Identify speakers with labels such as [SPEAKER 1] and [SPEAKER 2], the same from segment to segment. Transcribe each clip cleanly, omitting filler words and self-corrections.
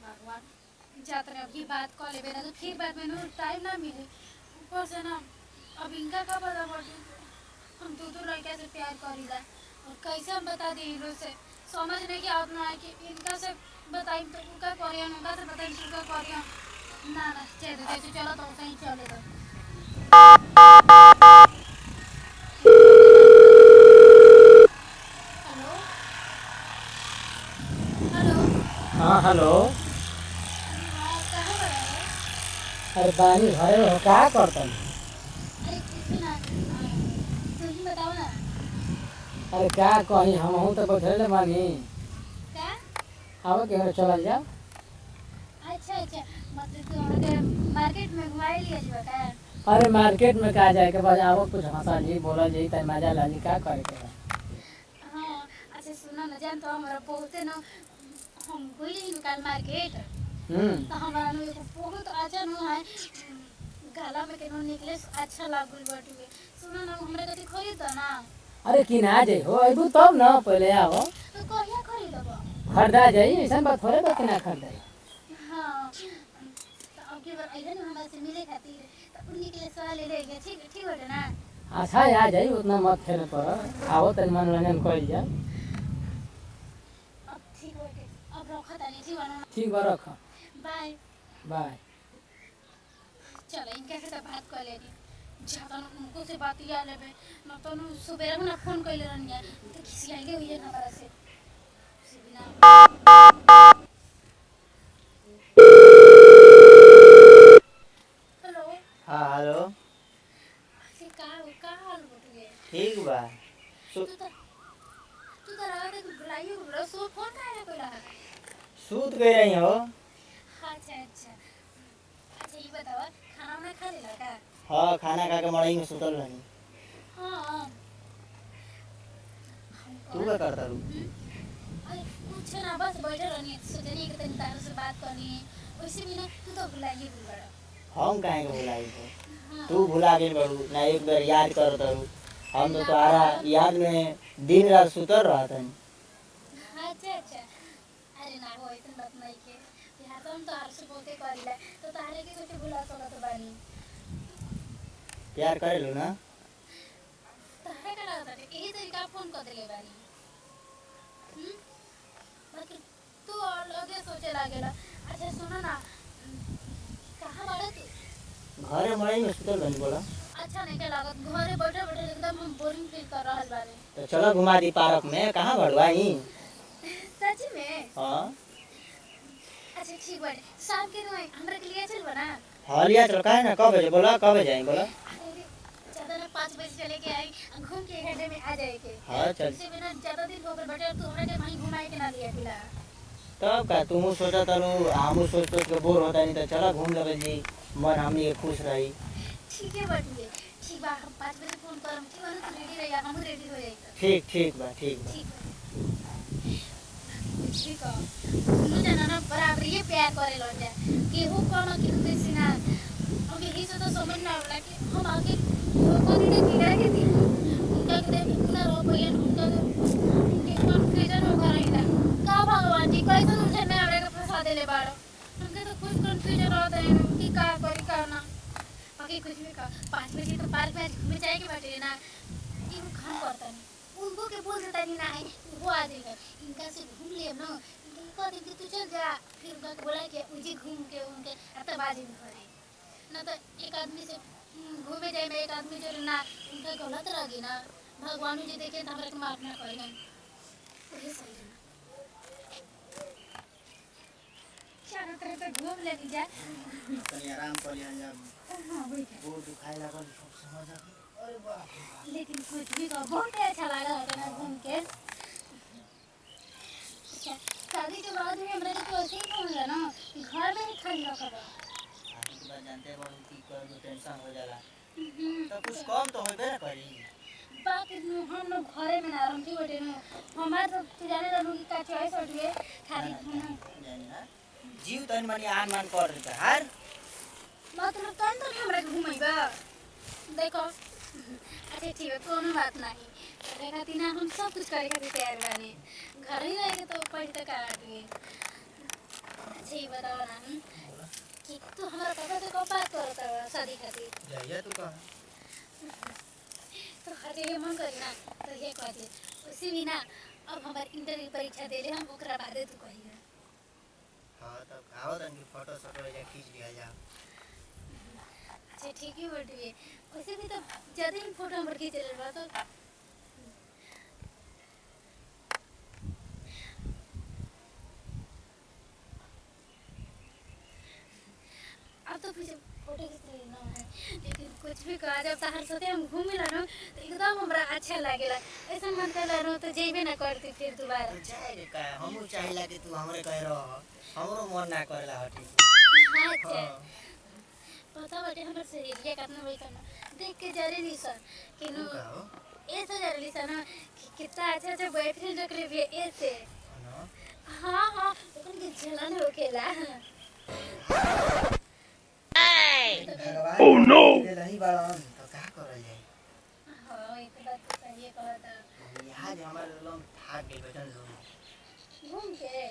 [SPEAKER 1] भगवान जात रहे अभी बात कॉल लेबे ना तो फिर बाद में ना टाइम ना मिले ऊपर से ना अब इनका का पता पड़े हम दो लड़का से प्यार करीला और कैसे हम बता दी इन लोग से समझ नहीं कि आप ना है कि इनका से बताई तो उनका करिया उनका से बताई तो उनका करिया ना ना चल चलो तो सही चले तो हेलो हेलो
[SPEAKER 2] हाँ हेलो।
[SPEAKER 1] हाँ कहाँ पर है
[SPEAKER 2] अरे बानी घरे हो का करतन?
[SPEAKER 1] अरे कुछ ना तुम ही बताओ ना
[SPEAKER 2] अरे का कहीं हमहू तो बैठले बानी।
[SPEAKER 1] क्या
[SPEAKER 2] आओ के घर चलल जा।
[SPEAKER 1] अच्छा अच्छा मतलब तू हमके मार्केट में घुमाए लिया जी का
[SPEAKER 2] अरे मार्केट में का जाए के बाद आओ कुछ हंसा जी बोला जी तय मजा ला जी का करे के बा।
[SPEAKER 1] हाँ अच्छा सुनो ना जान तो हमारा बहुते ना हम गई रही कल मार्केट तो हमारा नु एगो बहुत अच्छा नु है गला में केनो नेकलेस अच्छा लागल बाटुए सुनो ना हमरा कति खरीद दो ना
[SPEAKER 2] अरे किना जाई हो अबू तब न पहले आओ
[SPEAKER 1] तो कहिया खरीदबो
[SPEAKER 2] खरीदा जाई ऐसा बात थोड़े बा किना खरीदाई।
[SPEAKER 1] हाँ तो अब की बार अइले ना हमरा से मिले खातिर तो उन नेकलेस वाला ले लेगे ठीक ठीक बाटे ना
[SPEAKER 2] अच्छा आ जाई उतना मत खेले पर आओ तनी मनोरंजन कइल जा।
[SPEAKER 1] अब ठीक बाटे अब रखा तानी ठीक बा ना
[SPEAKER 2] ठीक बा रख।
[SPEAKER 1] Bye
[SPEAKER 2] bye.
[SPEAKER 1] चलो इनके से तो बात कर लेनी ज्यादा ना उनको से बात या लेबे ना तो नु सुबेरे में ना फोन कइले रहनी है तो खिसियाइले हुई है हमारा से बिना हेलो
[SPEAKER 3] हाँ हेलो।
[SPEAKER 1] ऐसे का हाल बटुए
[SPEAKER 3] ठीक बा।
[SPEAKER 1] तू तो रहा था कि बुलाइए बोलो सो फोन काहे कोई रहा
[SPEAKER 3] सूत गई रही हो।
[SPEAKER 1] अच्छा अच्छा अच्छा ये बताओ खाना में खा लेला का
[SPEAKER 3] हाँ खाना खा के मड़ई में सुतल रही।
[SPEAKER 1] हाँ
[SPEAKER 3] तू क्या करता रू?
[SPEAKER 1] अरे कुछ ना बस बैठे रहनी सोचनी कि तनी तारो से बात करनी वैसे भी ना तू तो बुलाइए भूल बड़ा
[SPEAKER 3] हम काहे के भुलाई हो?
[SPEAKER 1] हाँ
[SPEAKER 3] तू भुला गई बड़ू ना एक बार याद करत रू। हम तो तुम्हारा याद में दिन रात सुतल रहत हन।
[SPEAKER 1] अच्छा अच्छा अरे ना हो इतन बात नहीं के यार तो हम तो आर से बहुते करिला तो तारे के सोचे भुला सकत बानी
[SPEAKER 3] प्यार करेलू ना?
[SPEAKER 1] तारे का लगता है यही तरीका फोन कर देले बानी बाकी तू और लगे सोचे लागेला अच्छा सुनो ना कहाँ बाड़ा तू
[SPEAKER 3] घरे मड़ई में सुतल रही बोला।
[SPEAKER 1] अच्छा नहीं क्या लागत घरे बैठे बैठे एकदम हम बोरिंग फील कर रहल बानी
[SPEAKER 3] तो चलो घुमा दी पार्क में। कहाँ बढ़वाई?
[SPEAKER 1] सच में
[SPEAKER 3] हाँ
[SPEAKER 1] अच्छा ठीक बाटे शाम के तो हमरा के लिए चल बना
[SPEAKER 3] हलिया चल काहे ना कब बजे बोला कब बजे आई बोला।
[SPEAKER 1] ज्यादा ना 5 बजे चले के आई घूम के घंटे में आ जाए के
[SPEAKER 3] हाँ चल।
[SPEAKER 1] इससे बिना ज्यादा दिन हो गए बेटा तू हमरा के वहीं घुमाए के ना लिया खिला
[SPEAKER 3] तब का तुम सोचा तारू हमू सोच सोच के बोर होता नहीं तो चला घूम लेवे जी मन हमनी के खुश रही।
[SPEAKER 1] ठीक है बटुए ठीक बा हम 5 बजे फोन करम ठीक बा ना तू रेडी रहिया हम रेडी हो जाई
[SPEAKER 3] ठीक ठीक बा ठीक बा।
[SPEAKER 1] ठीक बा ठीक है दोनों जना ना बराबर ये प्यार करे लौट जा केहू कम केहू बेसी ना अब यही से तो समझ ना आवला कि हम आगे को दिन बिगड़ के दिन उनका के देख ना रो पइया उनका के कन्फ्यूजन हो गई था का भगवान जी कैसे मुझे में आवे के फंसा देले बाड़ो उनके तो कुछ कन्फ्यूजन रहता है कि का करी का ना बाकी कुछ भी का 5 बजे तो पार्क में घूमे जाएंगे बाटे ना ये खान करता नहीं उनको के बोल देता नहीं ना है वो आ जाएगा इनका से घूम लिए ना इनका दिन तू चल जा फिर उनका के बोला कि उजी घूम के उनके अतबाजी में करे ना तो एक आदमी से घूमे जाए में एक आदमी जो ना उनका गलत रही ना भगवान जी देखे तो हमरा के माफ ना करें वही सही है चारों तरफ से घूम ले जा
[SPEAKER 3] तनी आराम कर लिया जब
[SPEAKER 1] हां वही
[SPEAKER 3] गोड़ दुखाए लागल सब समझ आ। अरे वाह
[SPEAKER 1] लेकिन कुछ भी का बहुत अच्छा लगा है ना घूम के अच्छा शादी के बाद भी हमरा के ऐसे ही कहूंगा ना घर में ही खाली रखा
[SPEAKER 3] शादी के बाद जानते बाबू की कर दो टेंशन हो जाला तो कुछ कम तो होबे ना करी।
[SPEAKER 1] बाकी हम लोग घरे में ना रहती बटे ना हमार तो तू जाने रहू कि का चॉइस हटवे खाली घूमना
[SPEAKER 3] जानी ना जीव तन मनी आन मान कर देता हार
[SPEAKER 1] मतलब तन तो हमरा के घुमाइबा देखो अच्छा ठीक है कोनो बात नहीं करे खातिर ना हम सब कुछ करे खातिर तैयार बानी घर ही रहे तो पढ़ तक आ गए अच्छा ये बताओ ना कि तू हमारा पापा से कब बात करता है शादी खातिर
[SPEAKER 3] जहिया तू कह
[SPEAKER 1] तो हर जगह मन करी ना तो ये कह दे उसी भी ना अब हमारी इंटरव्यू परीक्षा दे ले हम ओकरा बादे तू कहिए
[SPEAKER 3] हाँ तब आओ तन फोटो सोटो या खींच लिया जा
[SPEAKER 1] अच्छा ठीक है बटुए वैसे भी तो ज्यादा ही फोटो हमर खींच ले बा तो अब तो मुझे फोटो खींच लेना है लेकिन कुछ भी कहा जब तहर साथे हम घूमे ला ना तो एकदम हमरा अच्छा लागेला ऐसा मन करला ना तो जेबे ना करती फिर दोबारा
[SPEAKER 3] तो चाहे रे का हमू चाहिला कि तू हमरे कह रह हमरो मन ना करेला हटी
[SPEAKER 1] हाँ अच्छा
[SPEAKER 3] हाँ
[SPEAKER 1] पता बाटे हमर सहेलिया कितना बड़ी करना देख के जरे ली सर कि नु
[SPEAKER 3] तू कहो
[SPEAKER 1] ऐसा जरे ली सर ना कि कितना अच्छा अच्छा बॉयफ्रेंड रख ले भी ऐसे
[SPEAKER 3] ना
[SPEAKER 1] हाँ हाँ लेकिन के जलन होकेला
[SPEAKER 3] भगवान ओह नो नहीं बाड़न तो का करल जाए
[SPEAKER 1] हाँ एक बात तो सही कहता
[SPEAKER 3] यहाँ जे हमारे लोग भाग गए बेटन लोग
[SPEAKER 1] घूम के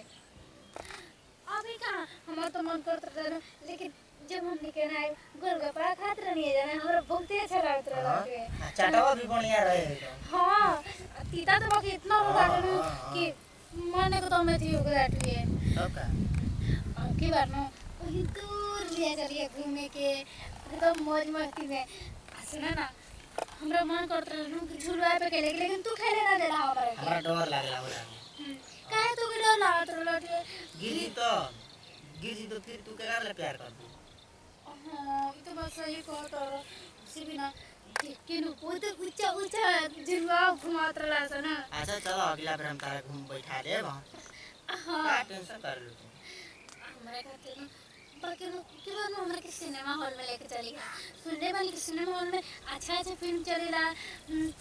[SPEAKER 1] अभी कहाँ हमारा तो मन करता था ना लेकिन जब हम निकल आए गोलगप्पा खाते रहनी जाना हमारा बहुत ही अच्छा लगता रहा
[SPEAKER 3] चटवा भी बढ़िया रहे एकदम
[SPEAKER 1] हाँ तीता तो बाकी इतना होगा कि मन को तो मैं थी होगा है
[SPEAKER 3] तब का
[SPEAKER 1] अब की बार ना वही दूर लिया चलिए घूमने के एकदम मौज मस्ती में सुना ना हमरा मन करता रहा कि झूलवा पे खेले लेकिन तू खेले ना देला हमारे
[SPEAKER 3] हमरा डर लागला होला
[SPEAKER 1] काहे तू के डर लागत रहला रे
[SPEAKER 3] गिर जी तो फिर तू केकरा ले प्यार कर दू
[SPEAKER 1] हाँ ये तो बस सही कहता रहा उसी बिना कि नु बहुत ऊंचा ऊंचा झूलवा घुमात रहला सा ना
[SPEAKER 3] अच्छा चलो अगला बार हम तारा घूम बैठा देब
[SPEAKER 1] हाँ
[SPEAKER 3] का टेंशन कर लो तू
[SPEAKER 1] हमरा कहते ना बाकी नु कि बार नु हमरा के सिनेमा हॉल में लेके चली गई सुनने वाली कि सिनेमा हॉल में अच्छा अच्छा फिल्म चलेला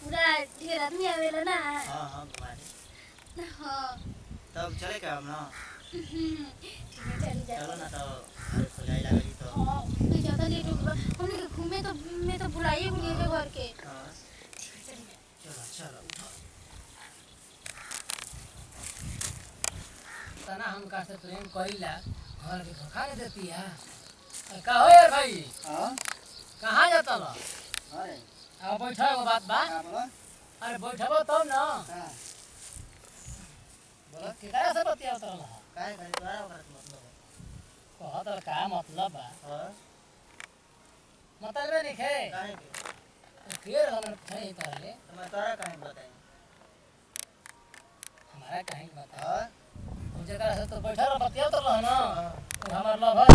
[SPEAKER 1] पूरा ढेर आदमी आवेला ना
[SPEAKER 3] हां हां घुमा दे
[SPEAKER 1] हाँ
[SPEAKER 3] तब चले का हम ना
[SPEAKER 1] ठीक है चली जा
[SPEAKER 3] चलो ना तो घर खुलाई लगी तो
[SPEAKER 1] हाँ तो ज़्यादा लेट हो गया हमने के घूमे तो मैं तो बुलाइए भी नहीं घर के
[SPEAKER 3] हां
[SPEAKER 1] ठीक है चलिए
[SPEAKER 3] चलो चलो उठो
[SPEAKER 2] तना हम का से प्रेम कइला घर के धोखा दे देती है का हो यार भाई
[SPEAKER 3] हां
[SPEAKER 2] कहाँ जाता लो
[SPEAKER 3] अरे
[SPEAKER 2] अब बैठा एगो बात बा
[SPEAKER 3] का बोला
[SPEAKER 2] अरे बैठबो तब ना
[SPEAKER 3] हां बोला
[SPEAKER 2] केकरा से बतियावत रहल
[SPEAKER 3] काय करे तोरा ओकर मतलब
[SPEAKER 2] कहत रह का मतलब बा
[SPEAKER 3] हां
[SPEAKER 2] मतलब नहीं खे
[SPEAKER 3] काहे के
[SPEAKER 2] क्लियर हमन नहीं करले
[SPEAKER 3] तो मैं तोरा काहे बताई
[SPEAKER 2] हमारा कहीं बता
[SPEAKER 3] हां
[SPEAKER 2] हम जगह से तो बैठा रह बतियावत रह ना
[SPEAKER 3] हां
[SPEAKER 2] और हमार लवर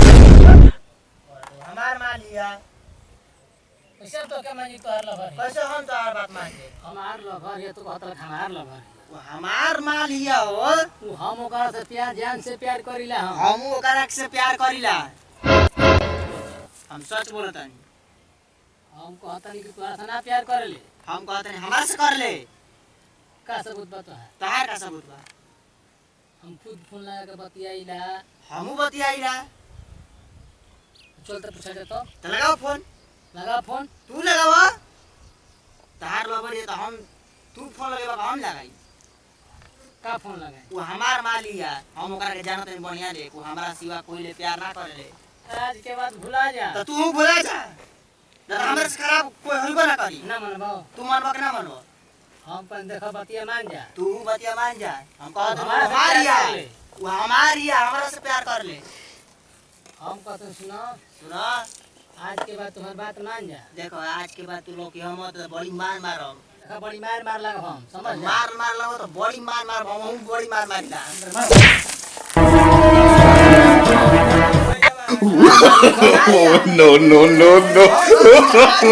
[SPEAKER 3] और तो हमार मान लिया
[SPEAKER 2] कैसे तो के मानी तोहार लवर है
[SPEAKER 3] कैसे हम तोहार बात मान के
[SPEAKER 2] हमार लवर है तो कहत रह हमार लवर है
[SPEAKER 3] वो हमार मान लिया हो
[SPEAKER 2] तू हम ओकरा से प्यार जान से प्यार करिला हम
[SPEAKER 3] हम ओकरा से प्यार करिला हम सच बोलतानी
[SPEAKER 2] हम कहता नहीं कि तोरा से ना प्यार करले
[SPEAKER 3] हम कहते हैं हमारे से कर ले
[SPEAKER 2] का सबूत बता है
[SPEAKER 3] तहार का सबूत बा
[SPEAKER 2] हम खुद फोन लगा के बतियाइला
[SPEAKER 3] हमू बतियाइला
[SPEAKER 2] चलते पूछा दे तो
[SPEAKER 3] लगाओ फोन
[SPEAKER 2] लगा फोन
[SPEAKER 3] तू लगावा तहार लवर ये तो हम तू फोन लगेबा हम लगाई
[SPEAKER 2] का फोन लगाए
[SPEAKER 3] वो हमार मान लिया हम ओकरा के जानत नहीं बढ़िया दे वो हमारा सिवा कोई ले प्यार ना करे
[SPEAKER 2] आज के बाद भुला जा
[SPEAKER 3] तो तू भुला जा ना हमरे से खराब कोई होइबो ना करी
[SPEAKER 2] ना मनबो
[SPEAKER 3] तू मानबा के ना मानबो
[SPEAKER 2] हम पन देखो बतिया मान जा
[SPEAKER 3] तू बतिया मान जा हम कहत
[SPEAKER 2] हमारा से
[SPEAKER 3] हमार
[SPEAKER 2] प्यार
[SPEAKER 3] या
[SPEAKER 2] कर ले।
[SPEAKER 3] वो हमार या हमरा से प्यार कर ले
[SPEAKER 2] हम कहते सुनो
[SPEAKER 3] सुना
[SPEAKER 2] आज के बाद तुम्हारी बात मान जा
[SPEAKER 3] देखो आज के बाद तू लोग की हम तो बड़ी मार मारो
[SPEAKER 2] देखो बड़ी मार मार लगा हम समझ जा
[SPEAKER 3] मार मार लगो तो बड़ी मार मार हम बड़ी मार मारिला
[SPEAKER 4] no, no, no, no.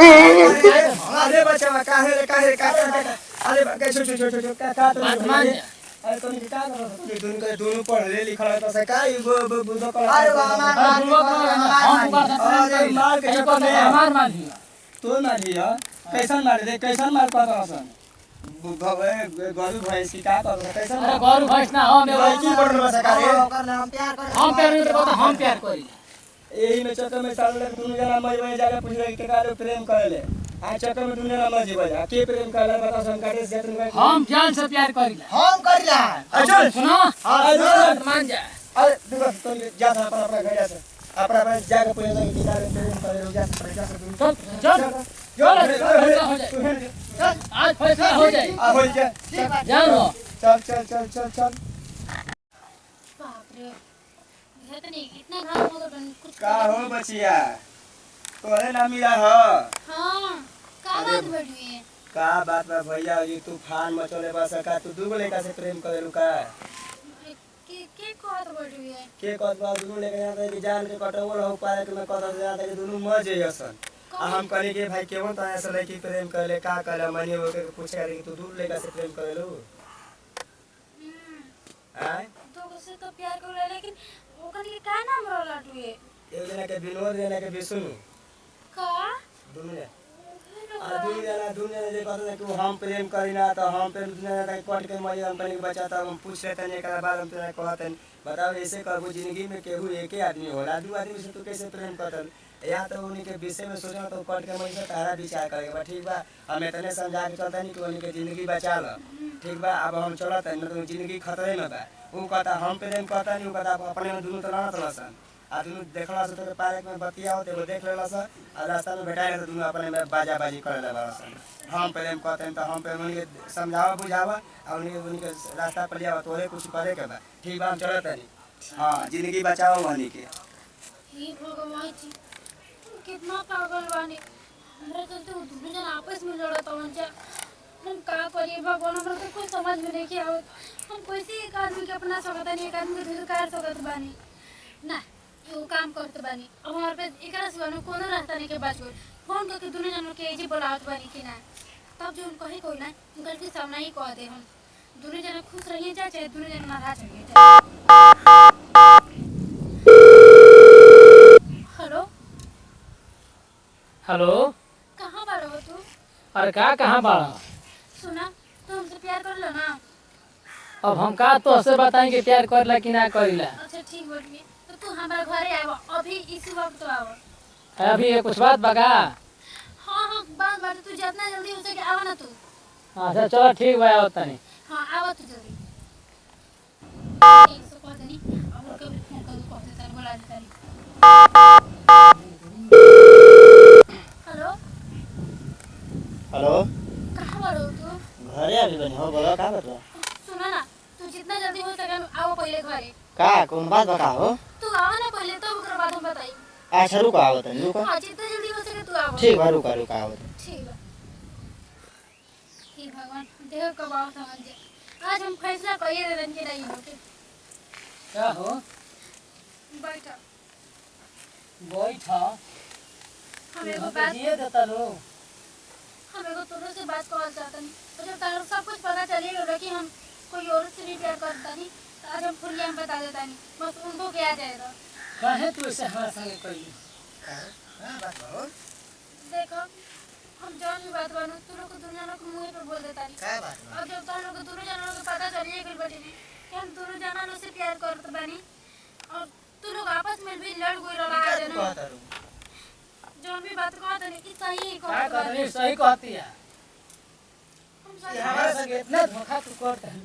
[SPEAKER 5] अरे बच्चा काहे अरे कैसे छो का तो
[SPEAKER 2] बात मान जा
[SPEAKER 5] अरे तो निकाल दोनों पढ़ ले लिखल है तो से का बुझो कर
[SPEAKER 3] अरे हमार
[SPEAKER 5] अरे मार के चक्कर में
[SPEAKER 2] हमार मान दिया
[SPEAKER 5] तो मार लिया कैसन मार दे कैसन मार पाता हसन भवे गरु भैंस की का कर कैसन
[SPEAKER 2] अरे गौर भैंस ना हम
[SPEAKER 5] की पढ़ रहा सरकार
[SPEAKER 3] हम प्यार कर
[SPEAKER 2] हम प्यार नहीं करते हम प्यार करी
[SPEAKER 5] यही में चक्कर में साल दोनों जना मई जाके पूछ रहे के का प्रेम करे ले आ चक्कर में दुनिया ना मजे बजा के प्रेम करला बता सन काटे से जात में
[SPEAKER 2] हम जान से प्यार करिला
[SPEAKER 3] हम करिला
[SPEAKER 5] अच्छा
[SPEAKER 2] सुनो
[SPEAKER 5] हां
[SPEAKER 2] मान जा
[SPEAKER 5] अरे देखो तो जा था अपना घर जा अपना जाके पूरे जाके किताब प्रेम करे जा
[SPEAKER 2] चल चल आज फैसला हो जाए
[SPEAKER 5] आ हो जा
[SPEAKER 2] जानो
[SPEAKER 5] चल चल चल चल चल
[SPEAKER 1] बाप रे ये तो नहीं इतना घाम हो गया कुछ
[SPEAKER 5] का हो बचिया तोरे ना मिला हो
[SPEAKER 1] हां का बात बढ़ी है
[SPEAKER 5] का बात बा भैया ये तूफान मचोले बा सका तू दूगो लड़का से प्रेम करेलू का
[SPEAKER 1] के कहत बढ़ी है
[SPEAKER 5] के कहत बा दूगो लड़का जाता है कि जान के कटवल हो पाए कि मैं कहत जाता है कि दोनों मर जइसन आ हम कहली के भाई केवन तो ऐसा लड़की प्रेम करले का कहले मनी हो के पूछे कि तू दूर लड़का से प्रेम करेलू आय
[SPEAKER 1] तो से तो प्यार कर लेकिन ओकन के का नाम रहला टुए
[SPEAKER 5] एक जना के विनोद जना के विष्णु
[SPEAKER 1] का
[SPEAKER 5] दोनों ने दुनिया जे कहते कि हम प्रेम करिना तो हम प्रेम दुनिया का कट के मजे हम कहीं बचा था हम पूछ लेते हैं एकरा बाद हम तने कहते बताओ ऐसे करबो जिंदगी में केहू एके आदमी होला दू आदमी से तू कैसे प्रेम करतन या तो उन्हीं के विषय में सोचना तो कट के मजे तारा विचार करेगा बा ठीक बा हम इतने समझा के चलता नहीं कि उन्हीं के जिंदगी बचा ल ठीक बा अब हम चलत है न तो जिंदगी खतरे में बा वो कहता हम प्रेम करता नहीं वो कहता अपने में दोनों तो लड़त रहसन आ दोनों देखला से तो पार्क में बतिया होते वो देख लेला सा आ रास्ता में भेटाए तो दोनों अपने में बाजा बाजी कर लेला सन हम प्रेम करते हैं तो हम प्रेम उन्हीं के समझावा बुझावा और उन्हीं के रास्ता पर लियावा तोरे कुछ करे के बा ठीक बा हम चलत नहीं हां जिंदगी बचाओ वनी के
[SPEAKER 1] हे भगवान जी कितना पागल बानी हमरा तो दोनों जन आपस में लड़त हवन जा हम का करिए भगवान हमरा तो कुछ समझ में नहीं आवत हम कैसे एक आदमी के अपना सकत नहीं एक आदमी के धिक्कार सकत बानी ना यो काम करते बानी अब हमारे पे एकरा सिवा में कोनो रास्ता नहीं के बच गई फोन करके दोनों जनों के एजी बुलावत बानी कि ना तब जो उनको ही कोई ना उनका के सामने ही कह दे हम दोनों जने खुश रहिए जा चाहे दोनों जने नाराज रहिए हेलो
[SPEAKER 2] हेलो
[SPEAKER 1] कहाँ बारो हो तू
[SPEAKER 2] अरे का कहाँ बाड़ा
[SPEAKER 1] सुना तू हमसे प्यार कर लो ना
[SPEAKER 2] अब हम का तो से बताएं कि प्यार करला कि ना करिला
[SPEAKER 1] अच्छा ठीक बोलिए तो तू हमारे घरे आवा अभी इसी वक्त आवा
[SPEAKER 2] अभी ये कुछ बात बगा
[SPEAKER 1] हाँ हाँ बात बात तू जितना जल्दी हो सके आवा ना तू
[SPEAKER 2] अच्छा चलो ठीक बा आवत तनी
[SPEAKER 1] हाँ आवा तू जल्दी एक सौ कहते नहीं अब उनके भी फोन कर कहते सर बुला देता नहीं हेलो
[SPEAKER 3] हेलो
[SPEAKER 1] कहाँ बारो हो तू
[SPEAKER 3] घरे अभी बनी हो बोलो का बतवा
[SPEAKER 1] सुना ना तू जितना जल्दी हो सके आओ पहले घरे
[SPEAKER 3] का कौन बात बता हो
[SPEAKER 1] तू आवा ना पहले तो ओकरा बाद हम बताई
[SPEAKER 3] अच्छा रुको आवत है रुको
[SPEAKER 1] हाँ जितना जल्दी हो सके तू आवा
[SPEAKER 3] ठीक बा रुको रुको आवत है।
[SPEAKER 1] ठीक है हे भगवान देह कब आओ समझ जा आज हम फैसला करिए दे कि नहीं होके
[SPEAKER 2] क्या हो
[SPEAKER 1] बैठा
[SPEAKER 2] बैठा
[SPEAKER 1] हम एगो बात
[SPEAKER 2] दिए देता लो
[SPEAKER 1] हम एगो तोरो से बात कहल चाहता नहीं तो जब तारो सब कुछ पता चले गया कि हम कोई और से भी प्यार करता नहीं तो आज हम खुलिया हम बता देता नहीं बस उनको क्या जाएगा
[SPEAKER 2] काहे तू ऐसे हमारे संगे कइली
[SPEAKER 1] देखो हम जान भी बात बानू तू लोग दुनिया लोग मुंह पे बोल देता नहीं
[SPEAKER 3] का बात बा?
[SPEAKER 1] अब जब तार लोग दोनों जनों को पता चलिए गइल बाटे कि हम दोनों जना से प्यार करत बानी और तू लोग आपस में भी लड़ गइल रहा
[SPEAKER 3] का
[SPEAKER 1] है
[SPEAKER 3] तू कहता रू
[SPEAKER 1] जो भी बात कहत नहीं कि सही
[SPEAKER 2] का
[SPEAKER 1] कहत
[SPEAKER 2] कहत
[SPEAKER 1] बानी
[SPEAKER 2] नहीं सही कहती है
[SPEAKER 1] हम
[SPEAKER 2] ये
[SPEAKER 1] सही
[SPEAKER 2] हमारे संगे इतना धोखा तू करता है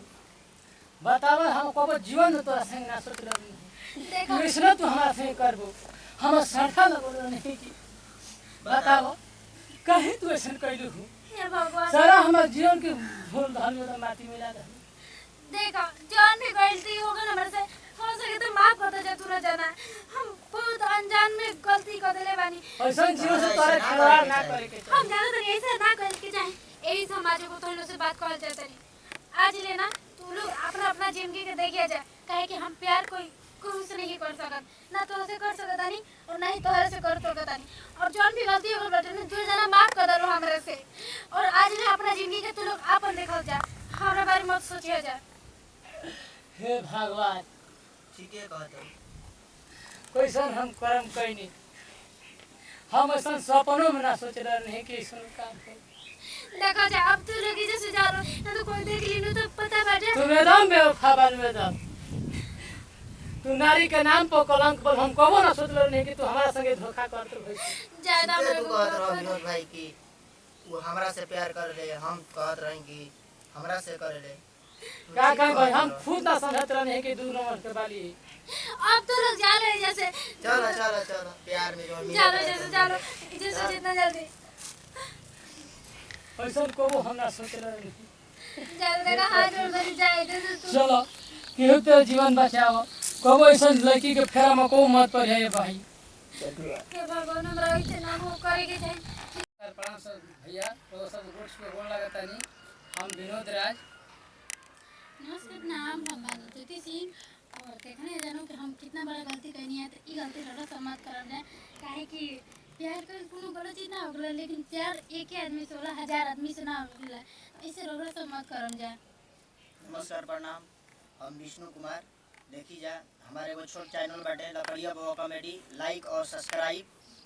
[SPEAKER 2] बतावा हम कबो जीवन में तोरा संग ना सोच रही
[SPEAKER 1] देखो
[SPEAKER 2] कृष्ण तू हमारा संग करबो हम सरथा न बोल नहीं की बताओ काहे तू ऐसा कइलू हूँ
[SPEAKER 1] हे भगवान
[SPEAKER 2] सारा हमारे जीवन के भूल धाल में तो माटी मिला दे
[SPEAKER 1] देखो जान भी गलती हो गई हमारे से हो सके तो माफ कर दे जा तू ना जाना हम बहुत अनजान में गलती कर देले बानी
[SPEAKER 2] ऐसा जीवन से तोरे खिलवाड़ ना करे के
[SPEAKER 1] हम ज्यादा तो ऐसा ना कर के जाए यही समाज को तो से बात कहल जाता नहीं आज लेना तू लोग अपना अपना जिंदगी के देखिए जा कहे कि हम प्यार कोई कुछ नहीं कर सकत ना तो से कर सकत नहीं और ना ही तोहरे से कर सकत नहीं और जौन भी गलती हो गई बेटा ने तू जना माफ कर दो हमरे से और आज ले अपना जिंदगी के तू लोग आपन देखल जा हमरा बारे मत सोचिए जा
[SPEAKER 2] हे भगवान
[SPEAKER 3] ठीक है कहता
[SPEAKER 2] कैसन हम कर्म कैनी हम ऐसा सपनों में ना सोच रहे नहीं कि ऐसा काम है
[SPEAKER 1] देखा जा अब तू लोग जैसे जा रहे ना तो कोई देख ली तो पता बैठे
[SPEAKER 2] तू मैदान बेवफा बन मैदान तू नारी के नाम पर कलंक पर हम कबो ना सोच रहे नहीं कि तू हमारा संगे धोखा करते हो
[SPEAKER 1] ज्यादा
[SPEAKER 3] ठीक है
[SPEAKER 1] मेरे
[SPEAKER 3] तू
[SPEAKER 1] को
[SPEAKER 3] कहत रहो विनोद भाई की वो हमरा से प्यार कर ले, हम कहत रही कि हमरा से कर ले।
[SPEAKER 2] का काम भाई हम खुद ना समझत रहे कि 2 नंबर के बाली।
[SPEAKER 1] अब तो लोग जा रहे हैं जैसे
[SPEAKER 3] चलो चलो चलो प्यार में जो
[SPEAKER 1] चलो जैसे चलो जैसे जितना जल्दी
[SPEAKER 2] ऐसा को हम ना सोच रहे।
[SPEAKER 1] जल्दी देखा हाथ जोड़ कर जाए जैसे तू
[SPEAKER 2] चलो केहू तो जीवन बचाओ। कबो ऐसा लड़की के फेरा में को मत पड़ है भाई।
[SPEAKER 1] के भगवान हमरा इच्छा ना हो करे के चाहिए।
[SPEAKER 2] प्रणाम सर भैया तो सब रोड पे गोल लगाता नहीं। हम विनोद राज
[SPEAKER 1] नमस्कार नाम भगवान ज्योति सिंह और देखने जानो कि हम कितना बड़ा गलती करनी है तो ई गलती रड़ा समाज करल जाए काहे कि प्यार कर कोनो गलत चीज ना होगला लेकिन प्यार एक ही आदमी से होला 1000 आदमी से ना होगला ऐसे रड़ा समाज करल जाए।
[SPEAKER 3] नमस्कार प्रणाम, हम विष्णु कुमार। देखी जा हमारे एगो छोट चैनल बाटे लकड़िया बउआ कॉमेडी, लाइक और सब्सक्राइब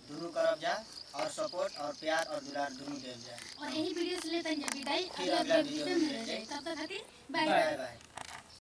[SPEAKER 3] दोनों करब जा और सपोर्ट और प्यार और दुलार दोनों देव जा।
[SPEAKER 1] और यही वीडियो से लेते हैं विदाई
[SPEAKER 3] फिर
[SPEAKER 1] अगला
[SPEAKER 3] अगला
[SPEAKER 1] वीडियो
[SPEAKER 3] वीडियो
[SPEAKER 1] में
[SPEAKER 3] में
[SPEAKER 1] मिल जाए। तब तक खातिर
[SPEAKER 3] बाय
[SPEAKER 1] बाय।
[SPEAKER 3] बाय।